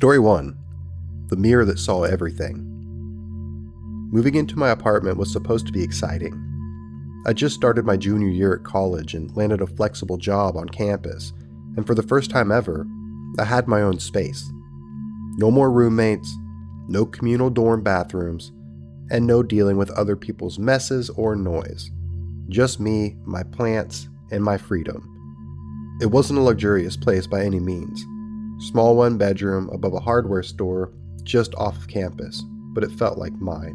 Story 1. The mirror that saw everything. Moving into my apartment was supposed to be exciting. I just started my junior year at college and landed a flexible job on campus, and for the first time ever, I had my own space. No more roommates, no communal dorm bathrooms, and no dealing with other people's messes or noise. Just me, my plants, and my freedom. It wasn't a luxurious place by any means. Small one bedroom above a hardware store just off of campus, but it felt like mine.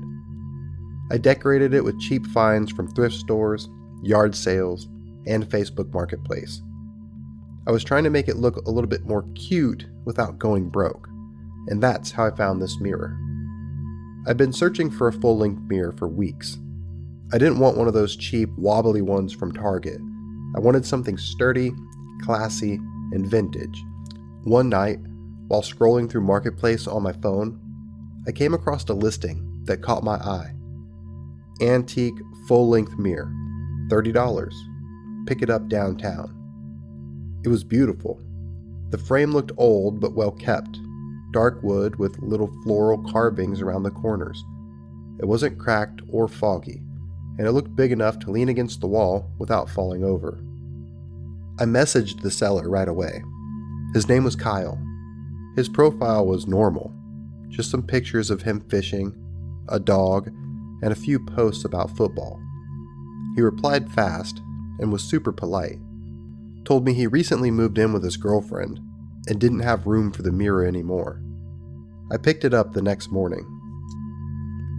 I decorated it with cheap finds from thrift stores, yard sales, and Facebook Marketplace. I was trying to make it look a little bit more cute without going broke, and that's how I found this mirror. I'd been searching for a full-length mirror for weeks. I didn't want one of those cheap, wobbly ones from Target. I wanted something sturdy, classy, and vintage. One night, while scrolling through Marketplace on my phone, I came across a listing that caught my eye. Antique full-length mirror, $30. Pick it up downtown. It was beautiful. The frame looked old but well kept. Dark wood with little floral carvings around the corners. It wasn't cracked or foggy, and it looked big enough to lean against the wall without falling over. I messaged the seller right away. His name was Kyle. His profile was normal, just some pictures of him fishing, a dog, and a few posts about football. He replied fast and was super polite. Told me he recently moved in with his girlfriend and didn't have room for the mirror anymore. I picked it up the next morning.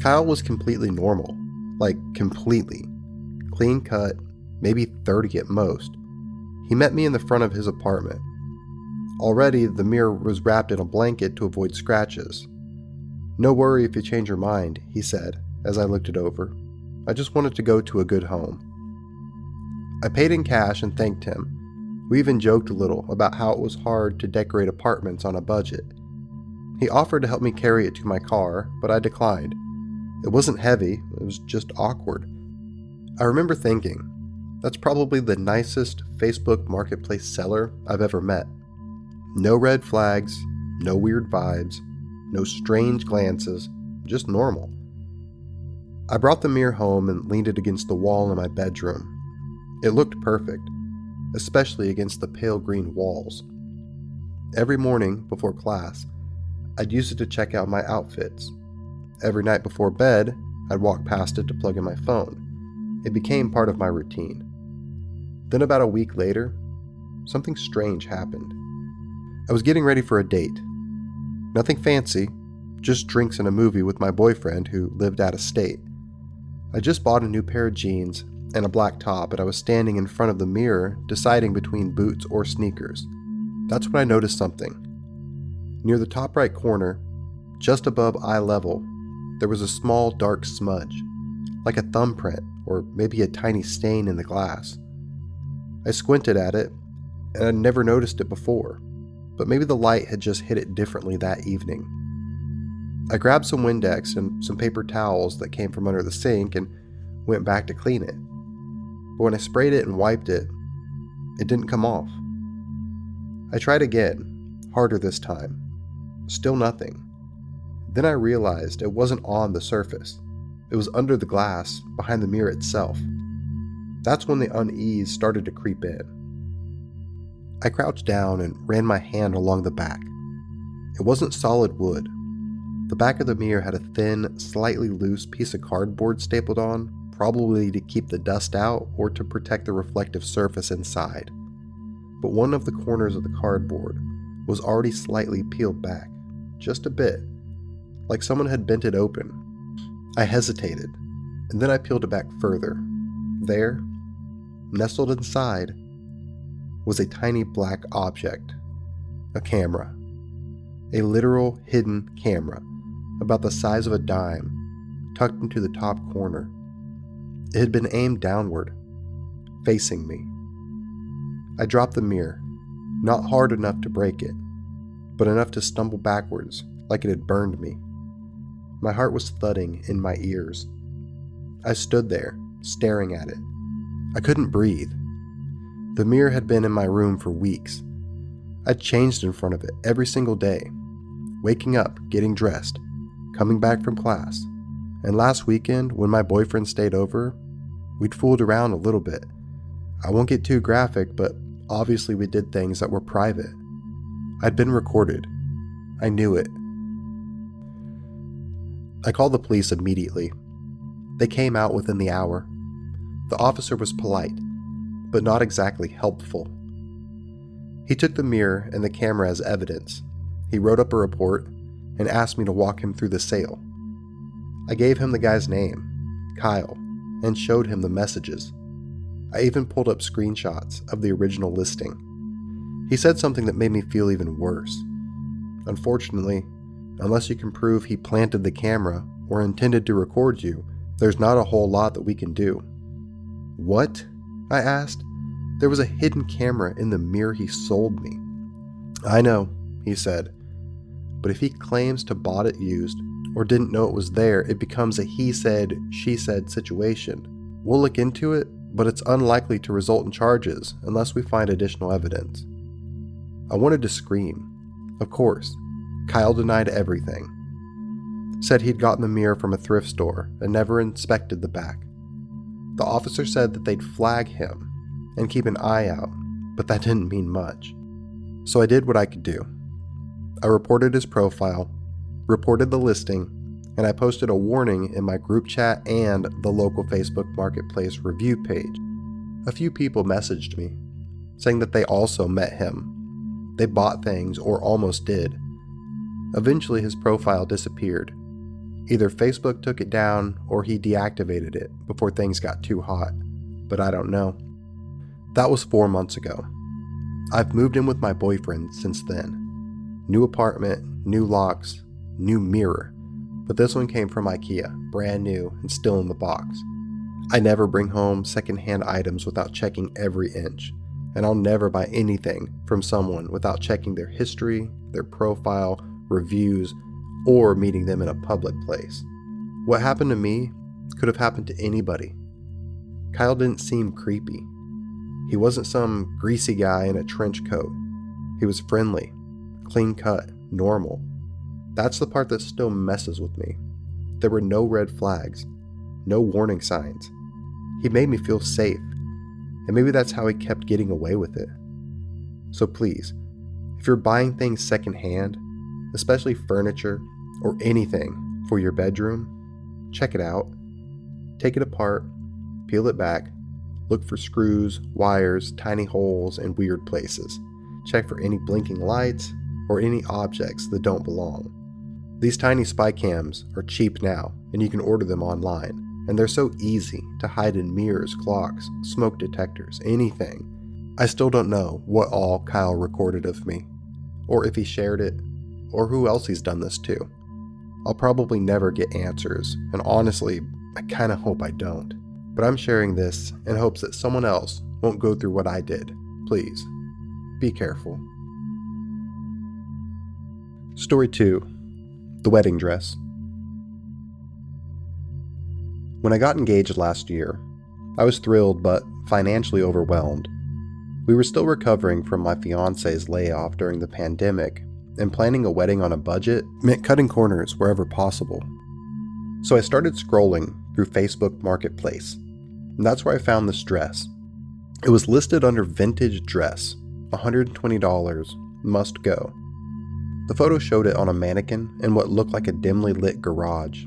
Kyle was completely normal, like completely. Clean cut, maybe 30 at most. He met me in the front of his apartment. Already, the mirror was wrapped in a blanket to avoid scratches. "No worry if you change your mind," he said as I looked it over. "I just wanted to go to a good home." I paid in cash and thanked him. We even joked a little about how it was hard to decorate apartments on a budget. He offered to help me carry it to my car, but I declined. It wasn't heavy, it was just awkward. I remember thinking, that's probably the nicest Facebook Marketplace seller I've ever met. No red flags, no weird vibes, no strange glances, just normal. I brought the mirror home and leaned it against the wall in my bedroom. It looked perfect, especially against the pale green walls. Every morning before class, I'd use it to check out my outfits. Every night before bed, I'd walk past it to plug in my phone. It became part of my routine. Then about a week later, something strange happened. I was getting ready for a date. Nothing fancy, just drinks and a movie with my boyfriend who lived out of state. I just bought a new pair of jeans and a black top, and I was standing in front of the mirror deciding between boots or sneakers. That's when I noticed something. Near the top right corner, just above eye level, there was a small dark smudge, like a thumbprint or maybe a tiny stain in the glass. I squinted at it, and I'd never noticed it before, but maybe the light had just hit it differently that evening. I grabbed some Windex and some paper towels that came from under the sink and went back to clean it. But when I sprayed it and wiped it, it didn't come off. I tried again, harder this time. Still nothing. Then I realized it wasn't on the surface. It was under the glass, behind the mirror itself. That's when the unease started to creep in. I crouched down and ran my hand along the back. It wasn't solid wood. The back of the mirror had a thin, slightly loose piece of cardboard stapled on, probably to keep the dust out or to protect the reflective surface inside. But one of the corners of the cardboard was already slightly peeled back, just a bit, like someone had bent it open. I hesitated, and then I peeled it back further. There, nestled inside, was a tiny black object, a camera. A literal hidden camera, about the size of a dime, tucked into the top corner. It had been aimed downward, facing me. I dropped the mirror, not hard enough to break it, but enough to stumble backwards like it had burned me. My heart was thudding in my ears. I stood there, staring at it. I couldn't breathe. The mirror had been in my room for weeks. I'd changed in front of it every single day, waking up, getting dressed, coming back from class. And last weekend, when my boyfriend stayed over, we'd fooled around a little bit. I won't get too graphic, but obviously we did things that were private. I'd been recorded. I knew it. I called the police immediately. They came out within the hour. The officer was polite, but not exactly helpful. He took the mirror and the camera as evidence. He wrote up a report and asked me to walk him through the sale. I gave him the guy's name, Kyle, and showed him the messages. I even pulled up screenshots of the original listing. He said something that made me feel even worse. Unfortunately, unless you can prove he planted the camera or intended to record you, there's not a whole lot that we can do. What? I asked. There was a hidden camera in the mirror he sold me. I know, he said. But if he claims to bought it used or didn't know it was there, it becomes a he said, she said situation. We'll look into it, but it's unlikely to result in charges unless we find additional evidence. I wanted to scream. Of course, Kyle denied everything. Said he'd gotten the mirror from a thrift store and never inspected the back. The officer said that they'd flag him and keep an eye out, but that didn't mean much. So I did what I could do. I reported his profile, reported the listing, and I posted a warning in my group chat and the local Facebook Marketplace review page. A few people messaged me, saying that they also met him. They bought things or almost did. Eventually his profile disappeared. Either Facebook took it down or he deactivated it before things got too hot, but I don't know. That was 4 months ago. I've moved in with my boyfriend since then. New apartment, new locks, new mirror, but this one came from IKEA, brand new and still in the box. I never bring home secondhand items without checking every inch, and I'll never buy anything from someone without checking their history, their profile, reviews, or meeting them in a public place. What happened to me could have happened to anybody. Kyle didn't seem creepy. He wasn't some greasy guy in a trench coat. He was friendly, clean cut, normal. That's the part that still messes with me. There were no red flags, no warning signs. He made me feel safe, and maybe that's how he kept getting away with it. So please, if you're buying things secondhand, especially furniture or anything for your bedroom, check it out. Take it apart, peel it back, look for screws, wires, tiny holes, and weird places. Check for any blinking lights or any objects that don't belong. These tiny spy cams are cheap now, and you can order them online, and they're so easy to hide in mirrors, clocks, smoke detectors, anything. I still don't know what all Kyle recorded of me, or if he shared it, or who else he's done this to. I'll probably never get answers, and honestly, I kinda hope I don't. But I'm sharing this in hopes that someone else won't go through what I did. Please, be careful. Story 2. The wedding dress. When I got engaged last year, I was thrilled but financially overwhelmed. We were still recovering from my fiance's layoff during the pandemic, and planning a wedding on a budget meant cutting corners wherever possible. So I started scrolling through Facebook Marketplace, and that's where I found this dress. It was listed under vintage dress, $120, must go. The photo showed it on a mannequin in what looked like a dimly lit garage.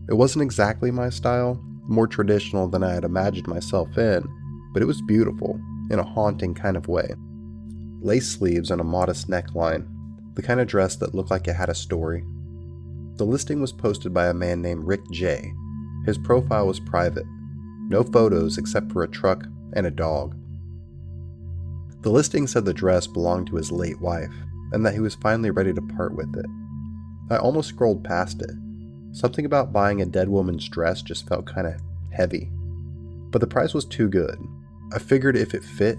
It wasn't exactly my style, more traditional than I had imagined myself in, but it was beautiful in a haunting kind of way. Lace sleeves and a modest neckline, the kind of dress that looked like it had a story. The listing was posted by a man named Rick J. His profile was private, no photos except for a truck and a dog. The listing said the dress belonged to his late wife, and that he was finally ready to part with it. I almost scrolled past it. Something about buying a dead woman's dress just felt kinda heavy. But the price was too good. I figured if it fit,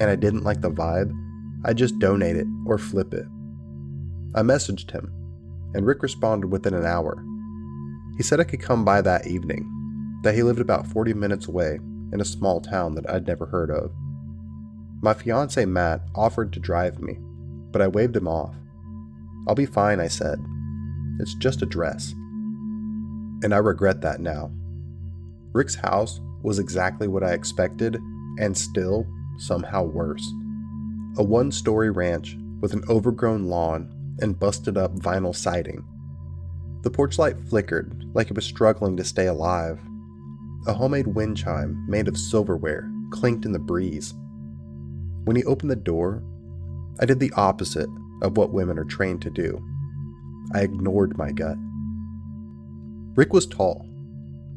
and I didn't like the vibe, I'd just donate it or flip it. I messaged him, and Rick responded within an hour. He said I could come by that evening, that he lived about 40 minutes away in a small town that I'd never heard of. My fiance Matt offered to drive me, but I waved him off. "I'll be fine," I said. "It's just a dress." And I regret that now. Rick's house was exactly what I expected, and still, somehow worse. A one-story ranch with an overgrown lawn and busted-up vinyl siding. The porch light flickered like it was struggling to stay alive. A homemade wind chime made of silverware clinked in the breeze. When he opened the door, I did the opposite of what women are trained to do. I ignored my gut. Rick was tall,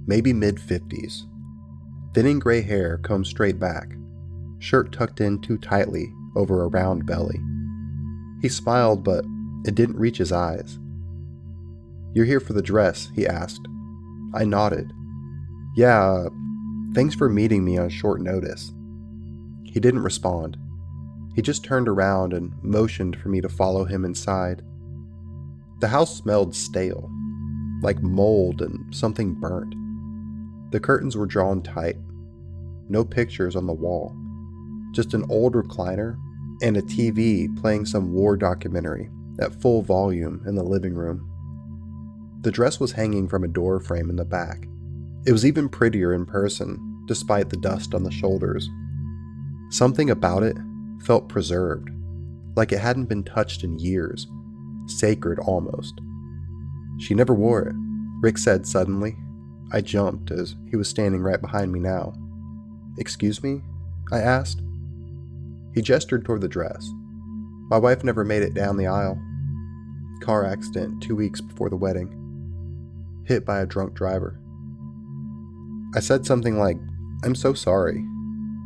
maybe mid-50s. Thinning gray hair combed straight back, shirt tucked in too tightly over a round belly. He smiled, but it didn't reach his eyes. "You're here for the dress?" he asked. I nodded. "Yeah, thanks for meeting me on short notice." He didn't respond. He just turned around and motioned for me to follow him inside. The house smelled stale, like mold and something burnt. The curtains were drawn tight. No pictures on the wall. Just an old recliner and a TV playing some war documentary at full volume in the living room. The dress was hanging from a door frame in the back. It was even prettier in person, despite the dust on the shoulders. Something about it felt preserved, like it hadn't been touched in years, sacred almost. "She never wore it," Rick said suddenly. I jumped as he was standing right behind me now. "Excuse me?" I asked. He gestured toward the dress. "My wife never made it down the aisle. Car accident 2 weeks before the wedding. Hit by a drunk driver." I said something like, "I'm so sorry,"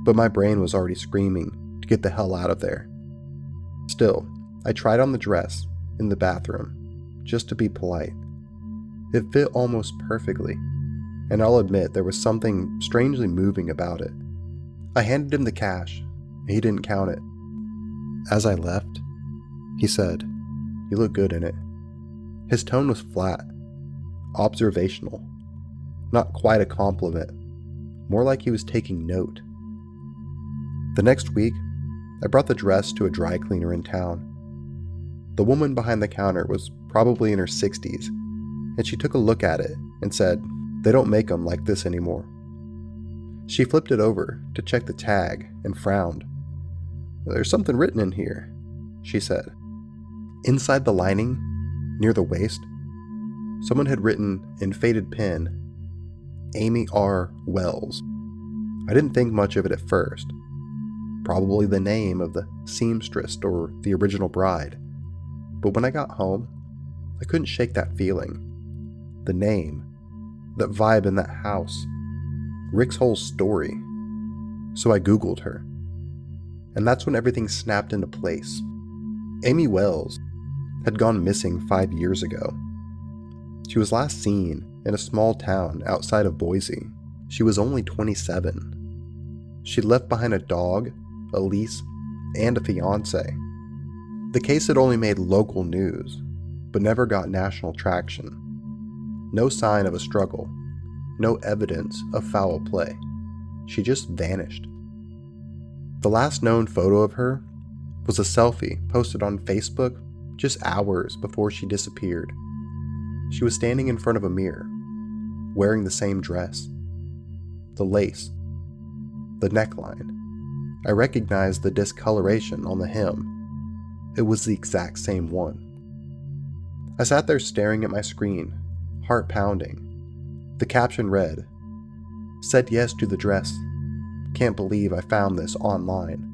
but my brain was already screaming to get the hell out of there. Still, I tried on the dress in the bathroom, just to be polite. It fit almost perfectly, and I'll admit there was something strangely moving about it. I handed him the cash, and he didn't count it. As I left, he said, "You look good in it." His tone was flat, observational, not quite a compliment, more like he was taking note. The next week, I brought the dress to a dry cleaner in town. The woman behind the counter was probably in her 60s, and she took a look at it and said, "They don't make them like this anymore." She flipped it over to check the tag and frowned. "There's something written in here," she said. Inside the lining, near the waist, someone had written in faded pen, "Amy R. Wells." I didn't think much of it at first. Probably the name of the seamstress or the original bride. But when I got home, I couldn't shake that feeling. The name, that vibe in that house, Rick's whole story. So I Googled her. And that's when everything snapped into place. Amy Wells had gone missing 5 years ago. She was last seen in a small town outside of Boise. She was only 27. She'd left behind a dog, a lease, and a fiancé. The case had only made local news, but never got national traction. No sign of a struggle, no evidence of foul play. She just vanished. The last known photo of her was a selfie posted on Facebook just hours before she disappeared. She was standing in front of a mirror, wearing the same dress. The lace, the neckline. I recognized the discoloration on the hem. It was the exact same one. I sat there staring at my screen, heart pounding. The caption read, "Said yes to the dress. Can't believe I found this online."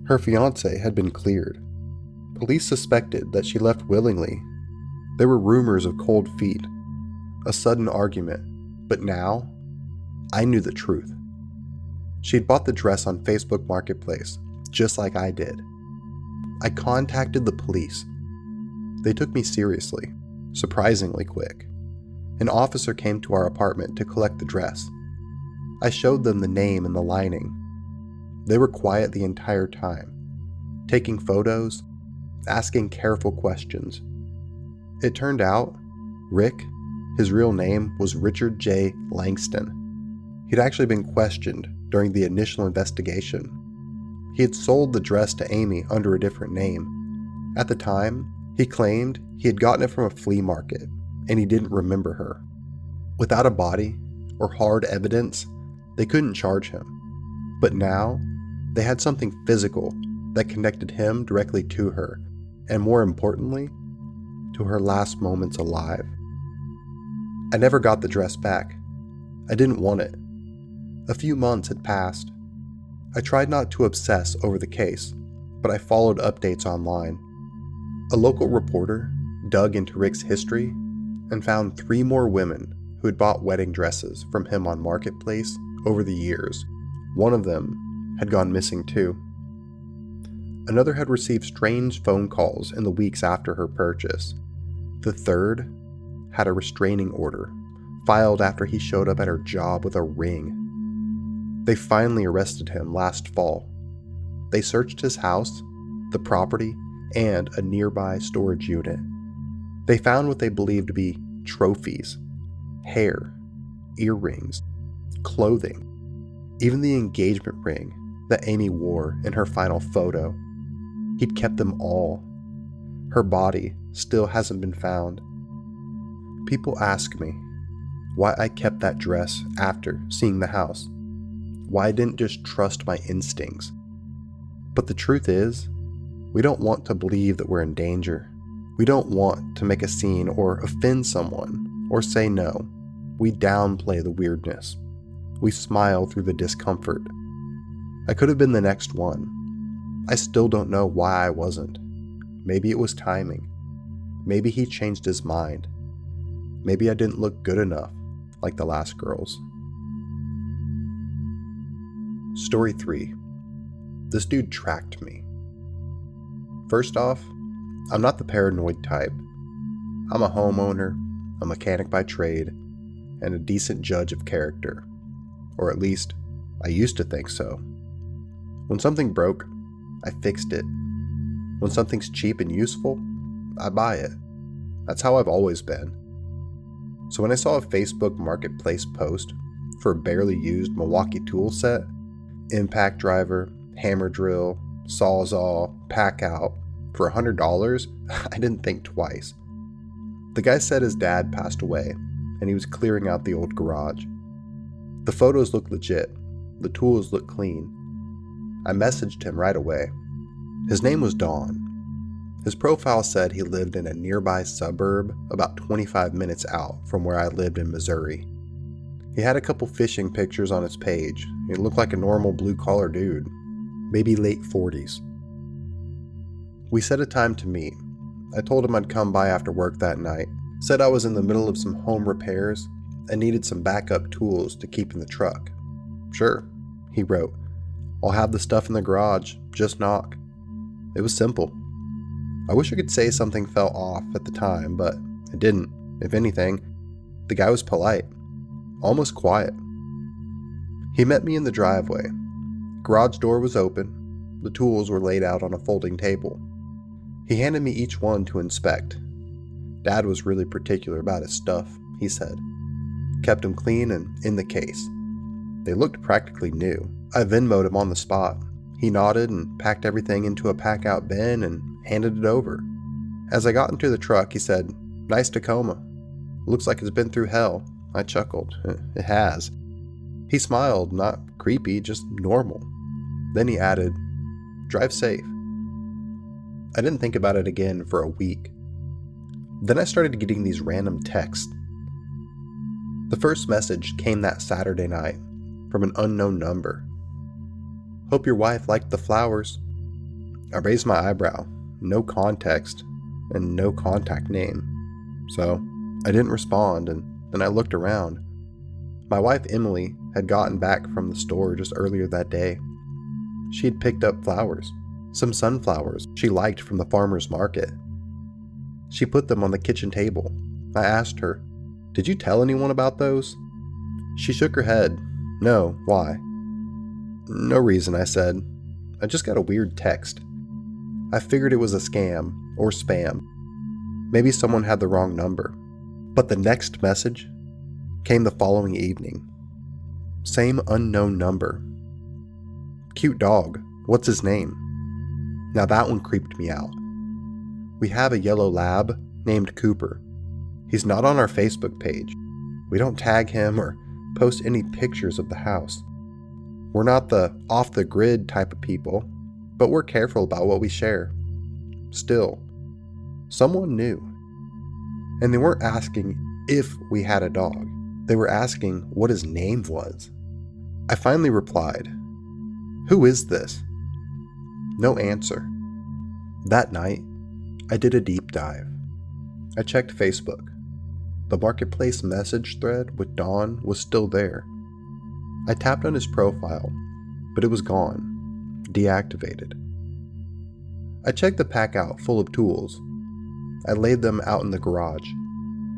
Her fiancé had been cleared. Police suspected that she left willingly. There were rumors of cold feet, a sudden argument, but now, I knew the truth. She'd bought the dress on Facebook Marketplace, just like I did. I contacted the police. They took me seriously, surprisingly quick. An officer came to our apartment to collect the dress. I showed them the name and the lining. They were quiet the entire time, taking photos, asking careful questions. It turned out, Rick, his real name was Richard J. Langston. He'd actually been questioned during the initial investigation. He had sold the dress to Amy under a different name. At the time, He claimed he had gotten it from a flea market and he didn't remember her. Without a body or hard evidence, they couldn't charge him. But now, they had something physical that connected him directly to her, and more importantly, to her last moments alive. I never got the dress back. I didn't want it. A few months had passed. I tried not to obsess over the case, but I followed updates online. A local reporter dug into Rick's history and found 3 more women who had bought wedding dresses from him on Marketplace over the years. One of them had gone missing too. Another had received strange phone calls in the weeks after her purchase. The third had a restraining order filed after he showed up at her job with a ring. They finally arrested him last fall. They searched his house, the property, and a nearby storage unit. They found what they believed to be trophies, hair, earrings, clothing, even the engagement ring that Amy wore in her final photo. He'd kept them all. Her body still hasn't been found. People ask me why I kept that dress after seeing the house, why I didn't just trust my instincts. But the truth is, we don't want to believe that we're in danger. We don't want to make a scene or offend someone or say no. We downplay the weirdness. We smile through the discomfort. I could have been the next one. I still don't know why I wasn't. Maybe it was timing. Maybe he changed his mind. Maybe I didn't look good enough like the last girls. Story 3. This dude tracked me. First off, I'm not the paranoid type. I'm a homeowner, a mechanic by trade, and a decent judge of character. Or at least, I used to think so. When something broke, I fixed it. When something's cheap and useful, I buy it. That's how I've always been. So when I saw a Facebook Marketplace post for a barely used Milwaukee tool set, impact driver, hammer drill, sawzall, pack out, for $100, I didn't think twice. The guy said his dad passed away, and he was clearing out the old garage. The photos looked legit. The tools looked clean. I messaged him right away. His name was Don. His profile said he lived in a nearby suburb about 25 minutes out from where I lived in Missouri. He had a couple fishing pictures on his page. He looked like a normal blue-collar dude, maybe late 40s. We set a time to meet. I told him I'd come by after work that night, said I was in the middle of some home repairs and needed some backup tools to keep in the truck. Sure, he wrote. I'll have the stuff in the garage, just knock. It was simple. I wish I could say something fell off at the time, but it didn't. If anything, the guy was polite, almost quiet. He met me in the driveway. Garage door was open. The tools were laid out on a folding table. He handed me each one to inspect. Dad was really particular about his stuff, he said. Kept them clean and in the case. They looked practically new. I Venmo'd him on the spot. He nodded and packed everything into a pack-out bin and handed it over. As I got into the truck, he said, "Nice Tacoma. Looks like it's been through hell." I chuckled. It has. He smiled, not creepy, just normal. Then he added, "Drive safe." I didn't think about it again for a week. Then I started getting these random texts. The first message came that Saturday night from an unknown number. "Hope your wife liked the flowers." I raised my eyebrow, no context, and no contact name. So I didn't respond, and then I looked around. My wife Emily had gotten back from the store just earlier that day. She had picked up flowers, some sunflowers she liked from the farmer's market. She put them on the kitchen table. I asked her, "Did you tell anyone about those?" She shook her head. "No, why?" "No reason," I said. "I just got a weird text. I figured it was a scam or spam. Maybe someone had the wrong number." But the next message came the following evening. Same unknown number. "Cute dog. What's his name?" Now that one creeped me out. We have a yellow lab named Cooper. He's not on our Facebook page. We don't tag him or post any pictures of the house. We're not the off-the-grid type of people, but we're careful about what we share. Still, someone knew. And they weren't asking if we had a dog. They were asking what his name was. I finally replied, "Who is this?" No answer. That night, I did a deep dive. I checked Facebook. The marketplace message thread with Don was still there. I tapped on his profile, but it was gone, deactivated. I checked the pack out full of tools. I laid them out in the garage.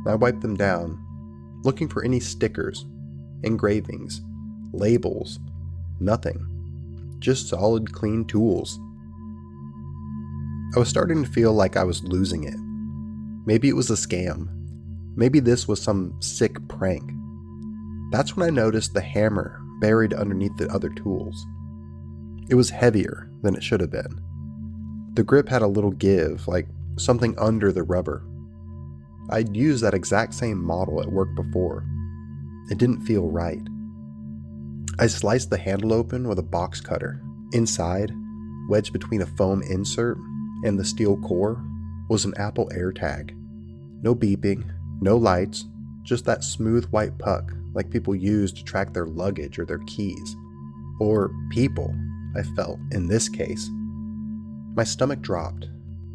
I wiped them down, looking for any stickers, engravings, labels, nothing. Just solid, clean tools. I was starting to feel like I was losing it. Maybe it was a scam. Maybe this was some sick prank. That's when I noticed the hammer buried underneath the other tools. It was heavier than it should have been. The grip had a little give, like something under the rubber. I'd used that exact same model at work before. It didn't feel right. I sliced the handle open with a box cutter. Inside, wedged between a foam insert and the steel core, was an Apple AirTag. No beeping, no lights, just that smooth white puck like people use to track their luggage or their keys. Or people, I felt, in this case. My stomach dropped.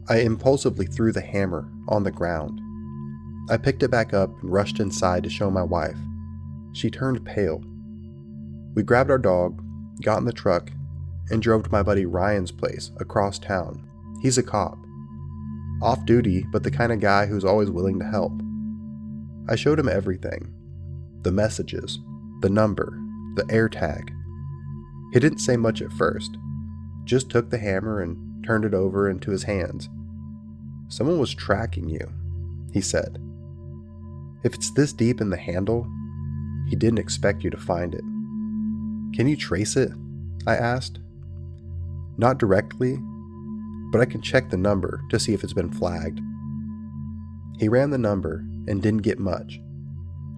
I impulsively threw the hammer on the ground. I picked it back up and rushed inside to show my wife. She turned pale. We grabbed our dog, got in the truck, and drove to my buddy Ryan's place across town. He's a cop. Off duty, but the kind of guy who's always willing to help. I showed him everything. The messages, the number, the AirTag. He didn't say much at first, just took the hammer and turned it over into his hands. "Someone was tracking you," he said. "If it's this deep in the handle, he didn't expect you to find it." "Can you trace it?" I asked. "Not directly, but I can check the number to see if it's been flagged." He ran the number and didn't get much.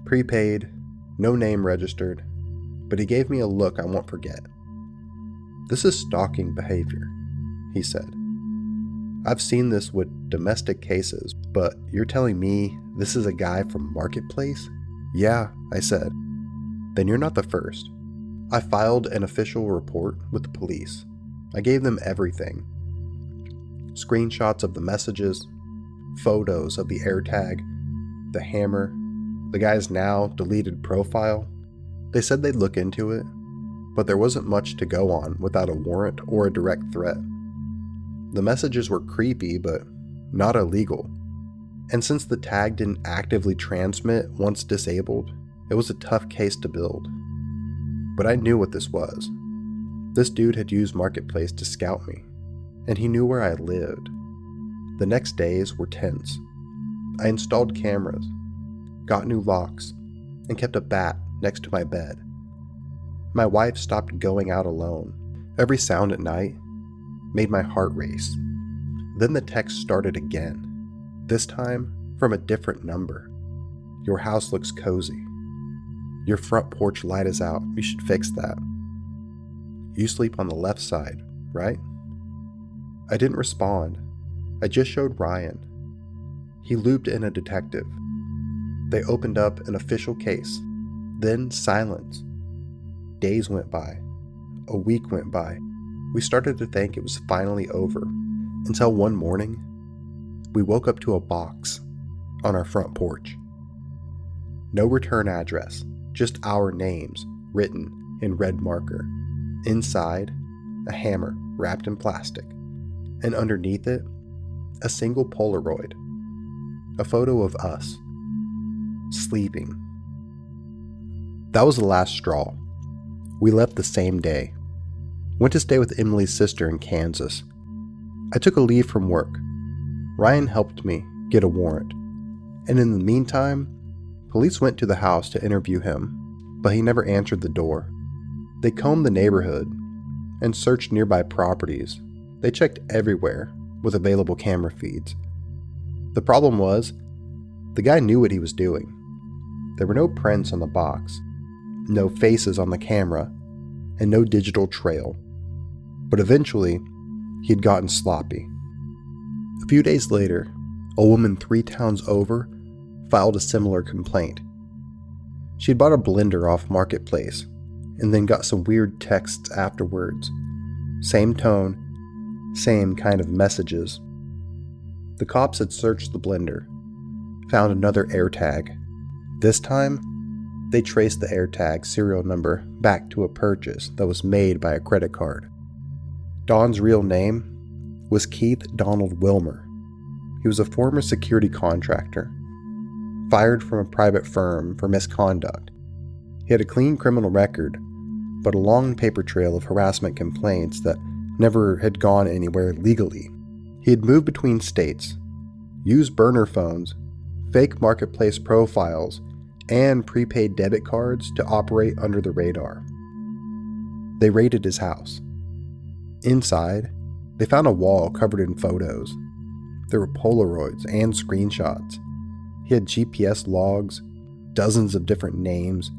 Prepaid, no name registered, but he gave me a look I won't forget. "This is stalking behavior," he said. "I've seen this with domestic cases, but you're telling me this is a guy from Marketplace?" "Yeah," I said. "Then you're not the first." I filed an official report with the police. I gave them everything. Screenshots of the messages, photos of the AirTag, the hammer, the guy's now deleted profile. They said they'd look into it, but there wasn't much to go on without a warrant or a direct threat. The messages were creepy, but not illegal. And since the tag didn't actively transmit once disabled, it was a tough case to build. But I knew what this was. This dude had used Marketplace to scout me, and he knew where I lived. The next days were tense. I installed cameras, got new locks, and kept a bat next to my bed. My wife stopped going out alone. Every sound at night made my heart race. Then the text started again, this time from a different number. "Your house looks cozy. Your front porch light is out. You should fix that. You sleep on the left side, right?" I didn't respond. I just showed Ryan. He looped in a detective. They opened up an official case. Then silence. Days went by. A week went by. We started to think it was finally over, until one morning, we woke up to a box on our front porch. No return address, just our names written in red marker. Inside, a hammer wrapped in plastic, and underneath it, a single Polaroid, a photo of us, sleeping. That was the last straw. We left the same day. Went to stay with Emily's sister in Kansas. I took a leave from work. Ryan helped me get a warrant, and in the meantime, police went to the house to interview him, but he never answered the door. They combed the neighborhood and searched nearby properties. They checked everywhere with available camera feeds. The problem was, the guy knew what he was doing. There were no prints on the box, no faces on the camera, and no digital trail. But eventually, he had gotten sloppy. A few days later, a woman 3 towns over filed a similar complaint. She had bought a blender off Marketplace and then got some weird texts afterwards. Same tone, same kind of messages. The cops had searched the blender, found another AirTag. This time, they traced the AirTag serial number back to a purchase that was made by a credit card. Don's real name was Keith Donald Wilmer. He was a former security contractor, fired from a private firm for misconduct. He had a clean criminal record, but a long paper trail of harassment complaints that never had gone anywhere legally. He had moved between states, used burner phones, fake Marketplace profiles, and prepaid debit cards to operate under the radar. They raided his house. Inside, they found a wall covered in photos. There were Polaroids and screenshots. He had GPS logs, dozens of different names.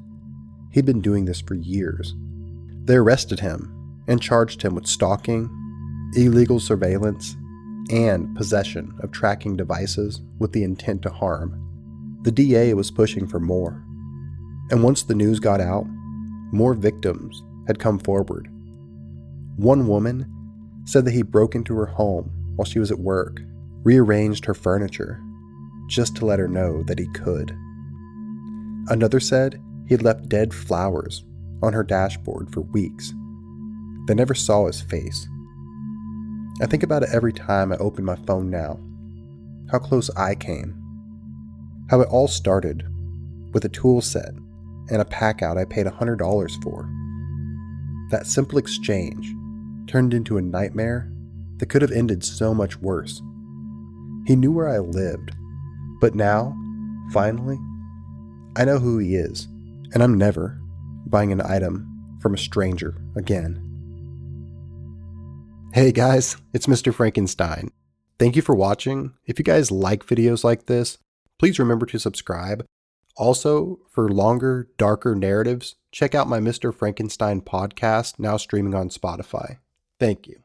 He'd been doing this for years. They arrested him and charged him with stalking, illegal surveillance, and possession of tracking devices with the intent to harm. The DA was pushing for more. And once the news got out, more victims had come forward. One woman said that he broke into her home while she was at work, rearranged her furniture, just to let her know that he could. Another said he had left dead flowers on her dashboard for weeks. They never saw his face. I think about it every time I open my phone now. How close I came. How it all started with a tool set and a pack out I paid $100 for. That simple exchange turned into a nightmare that could have ended so much worse. He knew where I lived, but now, finally, I know who he is, and I'm never buying an item from a stranger again. Hey guys, it's Mr. Frankenstein. Thank you for watching. If you guys like videos like this, please remember to subscribe. Also, for longer, darker narratives, check out my Mr. Frankenstein podcast, now streaming on Spotify. Thank you.